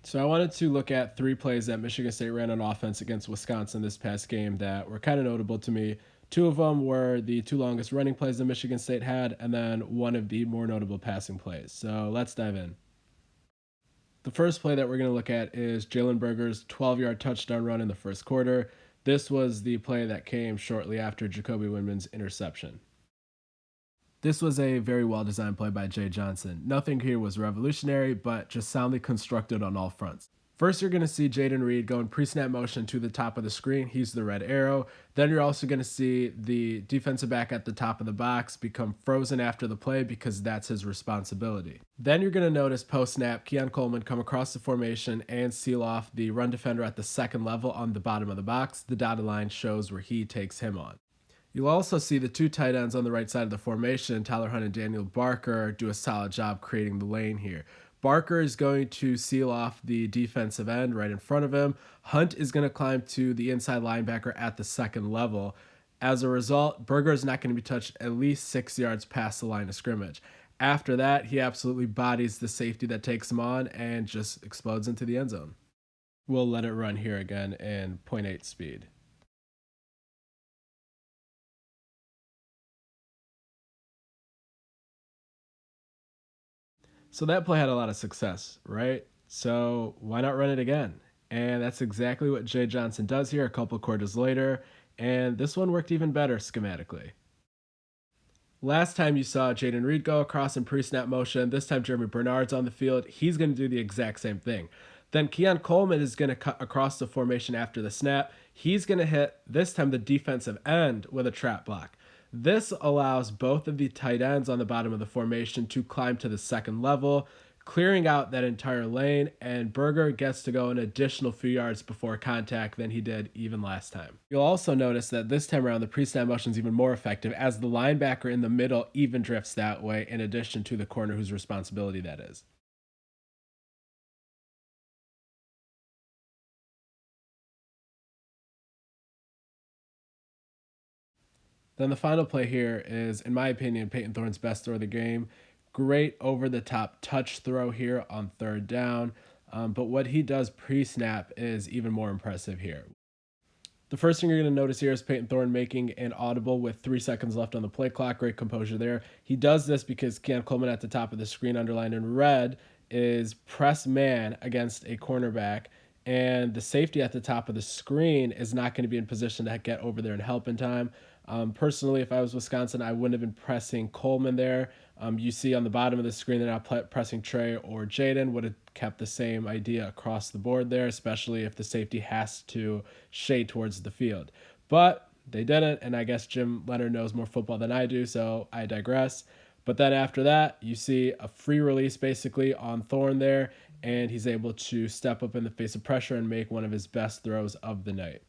So I wanted to look at three plays that Michigan State ran on offense against Wisconsin this past game that were kind of notable to me. Two of them were the two longest running plays that Michigan State had, and then one of the more notable passing plays. So let's dive in. The first play that we're going to look at is Jalen Berger's 12-yard touchdown run in the first quarter. This was the play that came shortly after Jacoby Windman's interception. This was a very well designed play by Jay Johnson. Nothing here was revolutionary, but just soundly constructed on all fronts. First, you're going to see Jaden Reed go in pre-snap motion to the top of the screen. He's the red arrow. Then you're also going to see the defensive back at the top of the box become frozen after the play because that's his responsibility. Then you're going to notice post-snap Keon Coleman come across the formation and seal off the run defender at the second level on the bottom of the box. The dotted line shows where he takes him on. You'll also see the two tight ends on the right side of the formation, Tyler Hunt and Daniel Barker, do a solid job creating the lane here. Barker is going to seal off the defensive end right in front of him. Hunt is going to climb to the inside linebacker at the second level. As a result, Berger is not going to be touched at least 6 yards past the line of scrimmage. After that, he absolutely bodies the safety that takes him on and just explodes into the end zone. We'll let it run here again in point 0.8 speed. So that play had a lot of success, right? So why not run it again? And that's exactly what Jay Johnson does here a couple quarters later. And this one worked even better schematically. Last time you saw Jaden Reed go across in pre-snap motion, this time Jeremy Bernard's on the field. He's going to do the exact same thing. Then Keon Coleman is going to cut across the formation after the snap. He's going to hit, this time, the defensive end with a trap block. This allows both of the tight ends on the bottom of the formation to climb to the second level, clearing out that entire lane, and Berger gets to go an additional few yards before contact than he did even last time. You'll also notice that this time around, the pre-snap motion is even more effective as the linebacker in the middle even drifts that way, in addition to the corner whose responsibility that is. Then the final play here is, in my opinion, Payton Thorne's best throw of the game. Great over the top touch throw here on third down. But what he does pre snap is even more impressive here. The first thing you're going to notice here is Payton Thorne making an audible with 3 seconds left on the play clock. Great composure there. He does this because Keon Coleman at the top of the screen, underlined in red, is press man against a cornerback. And the safety at the top of the screen is not going to be in position to get over there and help in time. Personally, if I was Wisconsin, I wouldn't have been pressing Coleman there. You see on the bottom of the screen, they're not pressing Trey or Jaden. Would have kept the same idea across the board there, especially if the safety has to shade towards the field. But they didn't, and I guess Jim Leonard knows more football than I do, so I digress. But then after that, you see a free release basically on Thorne there, and he's able to step up in the face of pressure and make one of his best throws of the night.